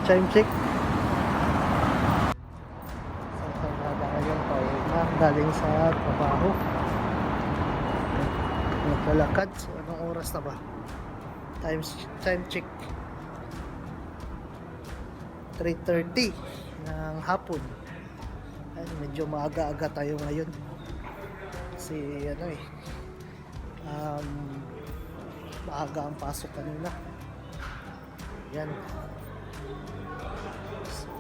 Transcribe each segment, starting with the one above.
Time check. Sa ngayon pauwi na galing sa trabaho. Naglalakad. So anong oras na ba? Time check. 3:30 ng hapon. Ay, medyo maaga-aga tayo ngayon. Kasi maaga ang pasok kanina. Yan. So,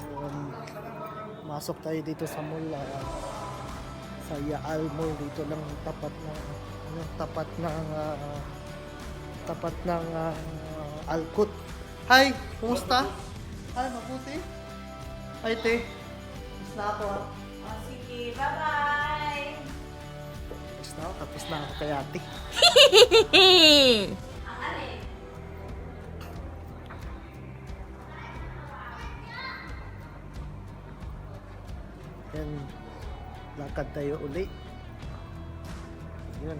masok tayo dito sa mall, sa Yaal Mall, dito lang tapat ng Alcott. Hi, kumusta? Hi, mabuti? Hi, te. Tapos na ako, ha? Oh, sige, bye-bye! Tapos na ako kay ate. Ang alin? Yan, lakad tayo uli. Yun.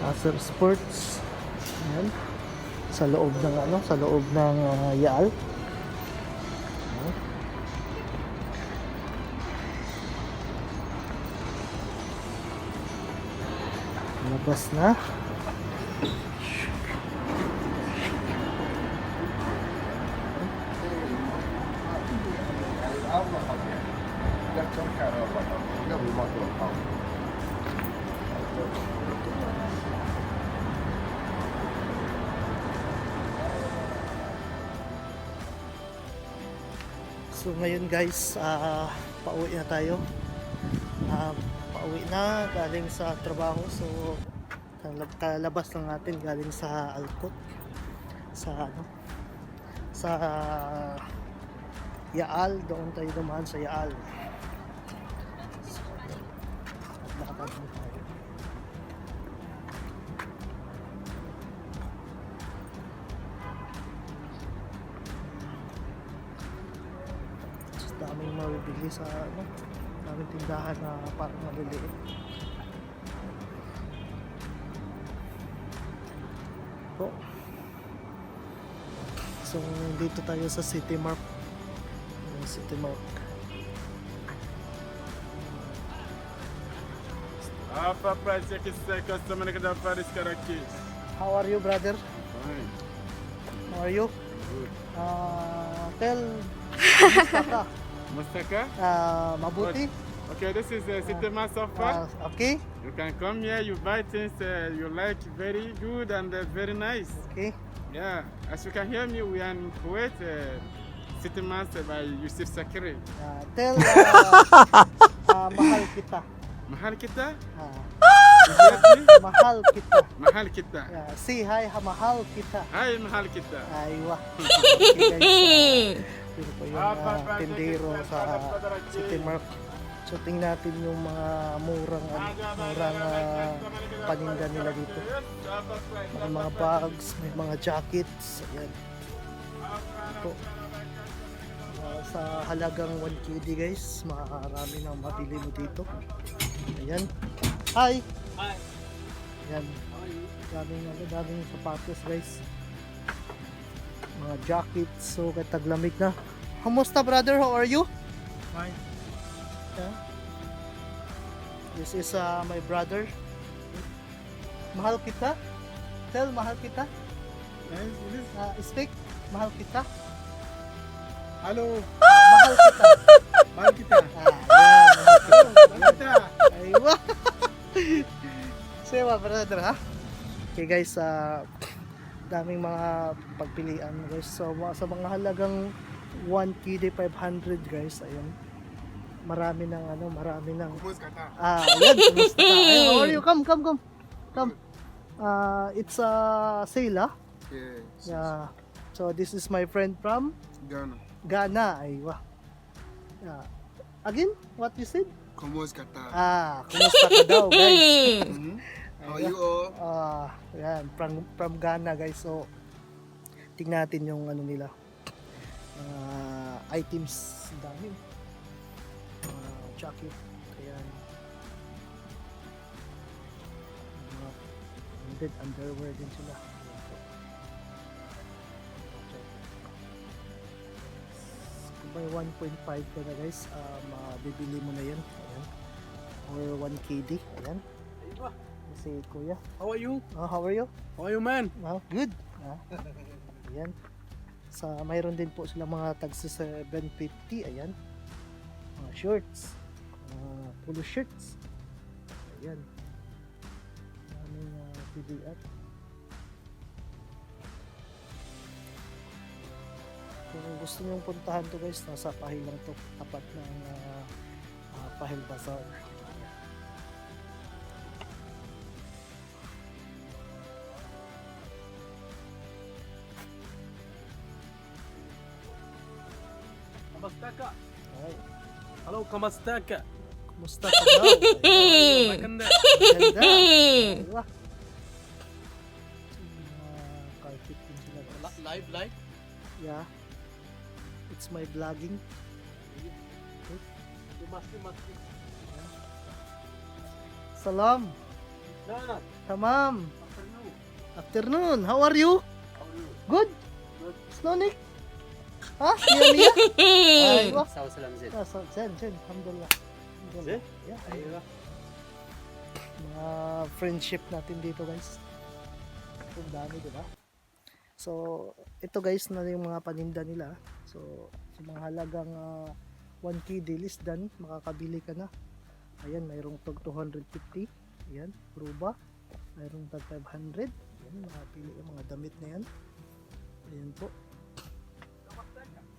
Acer Sports. Ayan. Sa loob ng Yaal. Ayan. Labas na. So ngayon guys, pauwi na tayo. Pauwi na galing sa trabaho. So kalabas lang natin galing sa Alcott. Sa Yaal, doon tayo dumaan sa Yaal. So, lakad na tayo. Daming mabibili sa daming tindahan na parang maliliit. So dito tayo sa City Mark. City Mark. How are you, brother? Fine. How are you? Good. Tell Mustaka. Mustaka? Mabuti. Okay, this is City Mark so far. Okay. You can come here, you buy things you like, very good and very nice. Okay. Yeah, as you can hear me, we are in Kuwait, City Mark by Yusuf Sakiri. Tell mahal kita. Mahal kita? Mahal kita. Mahal kita. Say hi, mahal kita. Hi, mahal kita. Aywa. Okay guys. Dito po yung tindero sa City Mark. So tingnan natin yung mga murang paninda nila dito. May mga bags, may mga jackets. Ayan. Ito. Sa halagang 1KD guys, marami nang mabili mo dito. Ayan. Hi! Hi! Ayan. Daming sapatos guys. Mga jackets. So kataglamig na. Kamusta brother? How are you? Fine. Yeah. This is my brother. Mahal kita? Tell mahal kita? Speak. Mahal kita? Hello. Mahal kita. Mahal kita. Mahal kita. Aywa. Sewa brother ha. Okay guys, daming mga pagpilian guys. So sa mga halagang 1KD 500 guys, ayun. Marami ng ayan, kumusta ka? Ayun, how are you? Come. It's a sale, ah? Yes. Yeah. So this is my friend from Ghana. Ghana, aywa. Yeah. Again, what you said? Kumusta ka? Kumusta ka daw, guys? Hmm? How are you all? Yan, from Ghana, guys. So, tingnan natin yung ano nila. Items. Ang dami. Jacket. Ayan. Mga branded underwear din sila. Ayan po. Kung may 1.5 ka na, guys, mabibili mo na yan. Ayan. Or 1 KD. Ayan. Si Kuya. How are you? How are you? How are you, man? Good. Ayan. Mayroon din po sila mga tagsa 750. Ayan. Mga shorts. Polo shirts. Ayan. Maraming pilian. Kung gusto nyong puntahan to, guys, nasa Faheel lang to. Tapat ng Faheel Bazaar. Kamastaka. Ay, Hello, kamastaka. kumusta ka daw? Ayan. Maganda. Ganda. Diba? Carpet din sila, guys. Live. Yeah. It's my vlogging. You must. Salam. Nah, Tamam. afternoon. Afternoon. How are you? How are you? Good? Good. Slonik? Ha? Niya? Aywa. Salam Zed. Sen. Alhamdulillah. Zed? Yeah. Aywa. Mga friendship natin dito, guys. Ang dami, di ba? So, ito, guys, na yung mga paninda nila. So, sa mga halagang 1K less than, makakabili ka na. Ayan, mayroong tag 250. Ayan, ruba. Mayroong tag 500. Ayan, makapili yung mga damit na yan. Ayan po.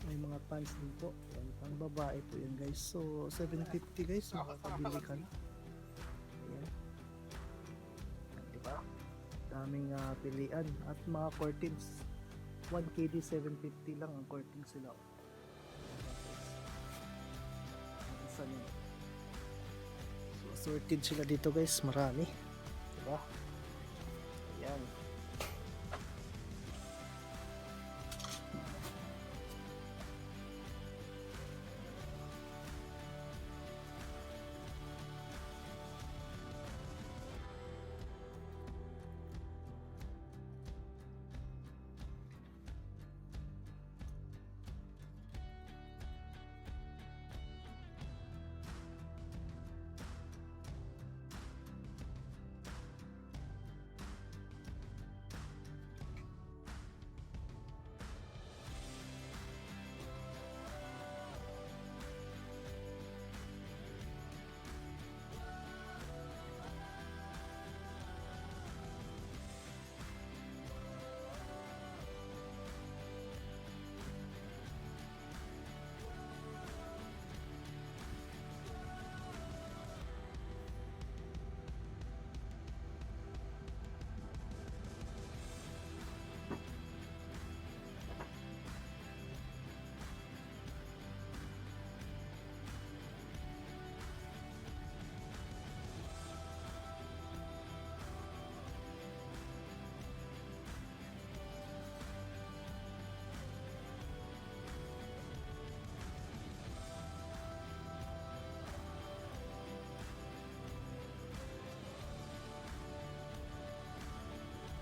May mga pants din po. Ayan, pang babae po yan, guys. So, 750, guys, makakabili ka na. Ayan. Diba? Daming pilian. At mga curtains. 1KD 750 lang ang curtains sila. Isa yan. So, assorted sila dito, guys. Marami. Diba? Ayan.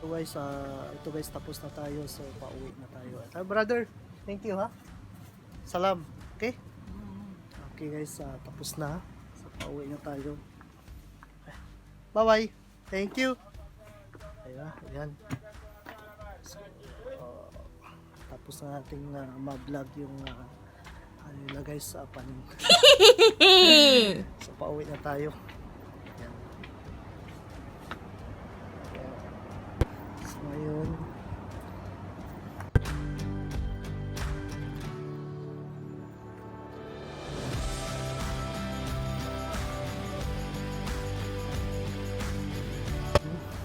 Ito guys, tapos na tayo, so pauwi na tayo. Brother, thank you ha. Salam. Okay? Okay guys, tapos na. So pauwi na tayo. Bye bye. Thank you. Ayan. So, tapos na nating mag-vlog yung ano nila guys sa panin. So pauwi na tayo. Ayan.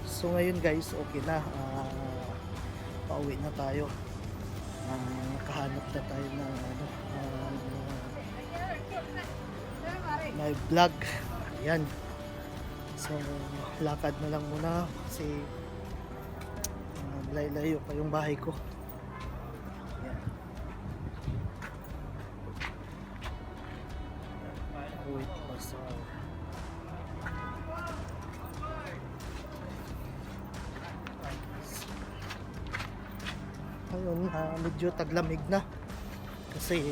So ngayon, guys, okay na. Pauwi na tayo. Nakahanap na tayo ng live vlog. Ayan. So, lakad na lang muna kasi layo pa yung bahay ko. Ayan. Wait, basta. Ayun, medyo taglamig na kasi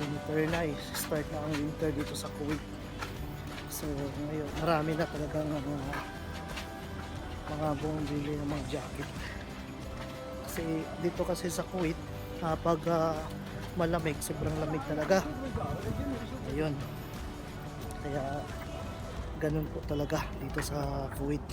winter na eh. Start na ang winter dito sa Kuwait. So ngayon marami na talagang mga bumibili ng mga jacket kasi dito kasi sa Kuwait pag malamig, sobrang lamig talaga. Ayun, kaya ganun po talaga dito sa Kuwait.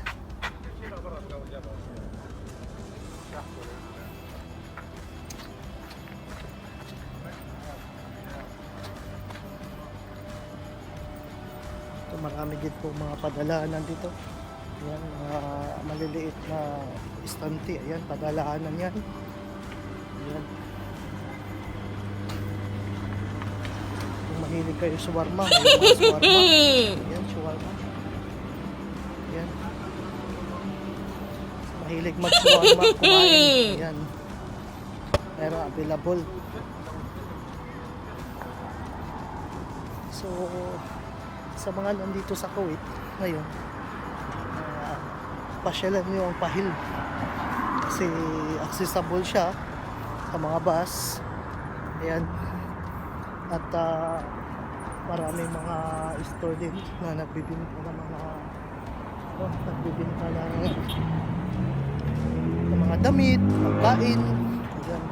Ito, marami din po mga padalaanan dito. Ayan, mga maliliit na istante. Ayan, padalaanan yan. Ayan. Kung mahilig kayo shawarma, may mga shawarma. Ayan, shawarma. Ayan. Mahilig mag-shawarma, kumain. Ayan. Pero available. So, sa mga nandito sa Kuwait ngayon, pasyalan nyo ang Faheel kasi accessible siya sa mga bus. Ayan. At maraming mga store din na nagbibinta ng mga damit, pagkain. Ayan.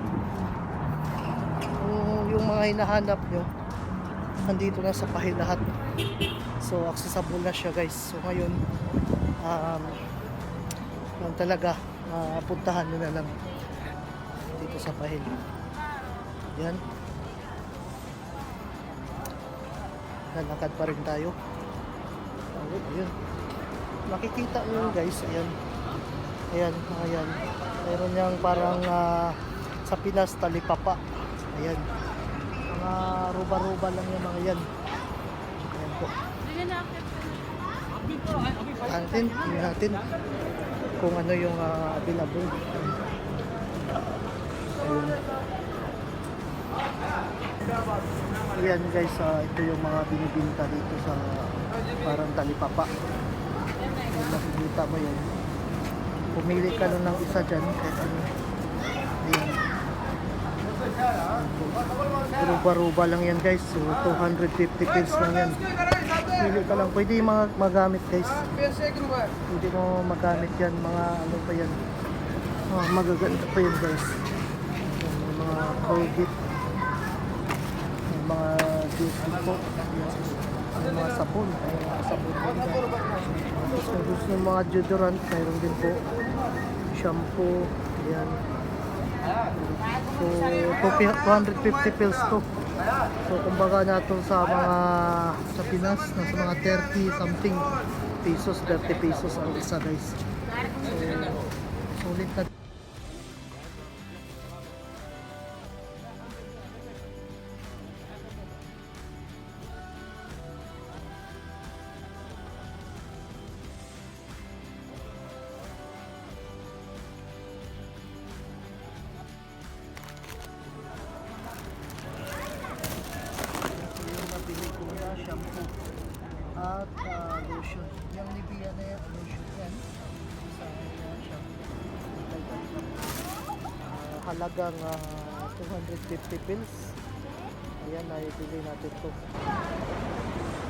Yung mga hinahanap nyo nandito na sa Faheel lahat. So accessible na siya guys. So ngayon lang talaga puntahan nyo na lang dito sa Faheel. Yan, lalakad pa rin tayo. Ayun, makikita nyo guys. Ayan, ayan, ayan, mayroon niyang parang sa Pinas talipapa. Ayan, mga ruba-ruba lang yung mga yan. Ayan po. Tingnan natin kung ano yung available. Ayun. Ayan guys, ito yung mga binibinta dito sa parang talipapa. Kung makikita mo yun, pumili ka lang ng isa dyan kahit ano. Ayan. Ruba-ruba lang yan guys. So 250 pesos lang yan. Pili ka lang. Pwede magamit guys. Pwede mo magamit yan. Mga ano pa yan. Magaganda pa yan guys. May mga Colgate. May mga juice po. May mga sabon. May mga sabon din guys. Kung gusto ng mga deodorant, mayroon din po. Shampoo. Ayan. So 250 pills to. So kumbaga nato sa mga sa Pinas nasa mga 30 something pesos, 30 pesos ang isa guys. So sulit na. Shampoo at lotion. Yung Nivea na yan, lotion yan. Sa shampoo. Halagang 250 pills. Ayan, naibili natin to.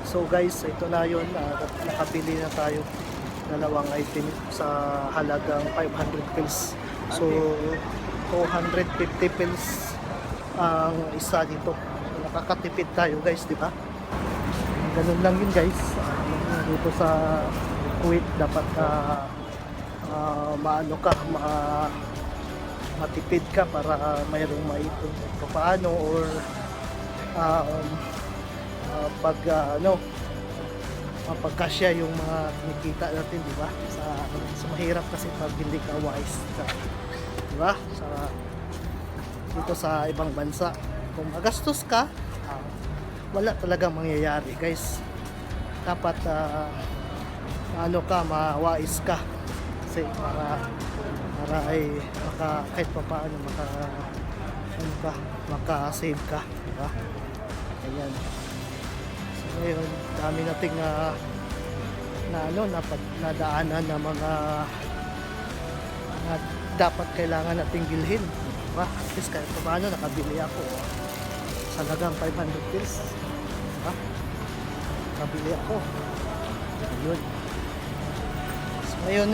So guys, ito na yun. Nakabili na tayo. Dalawang item sa halagang 500 pills. So 250 pills ang isa dito. Nakakatipid tayo guys, di ba? Ganun lang yun guys. Dito sa Kuwait dapat maano ka, matipid ka para mayroong maipon paano or pag mapagkasya yung mga kinikita natin, di ba? Sa mahirap kasi pag hindi ka wise ka, di ba? Dito sa ibang bansa kung magastos ka, wala talagang mangyayari guys. Dapat ano ka, mawais ka kasi para ay kahit pa paano ano ka, maka-save ka, diba? Ayan. So ngayon, dami nating nadaanan na mga dapat kailangan nating bilhin, diba? At least kahit pa paano nakabili ako sa halagang 500 pesos, diba? Nakabili ako. Ayun. So ngayon,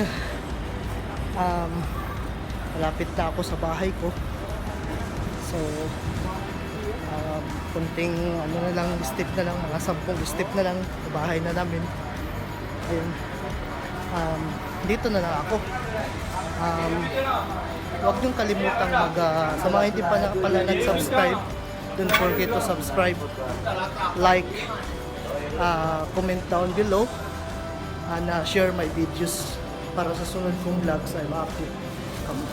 malapit na ako sa bahay ko. So kunting ano na lang, step na lang, mga 10 step na lang sa bahay na namin. Ayun. Dito na lang ako. Huwag niyong kalimutang sa mga hindi pa pala nag-subscribe, don't forget to subscribe, like, comment down below, and share my videos para sa sunod kong vlogs ay ma-update kamo.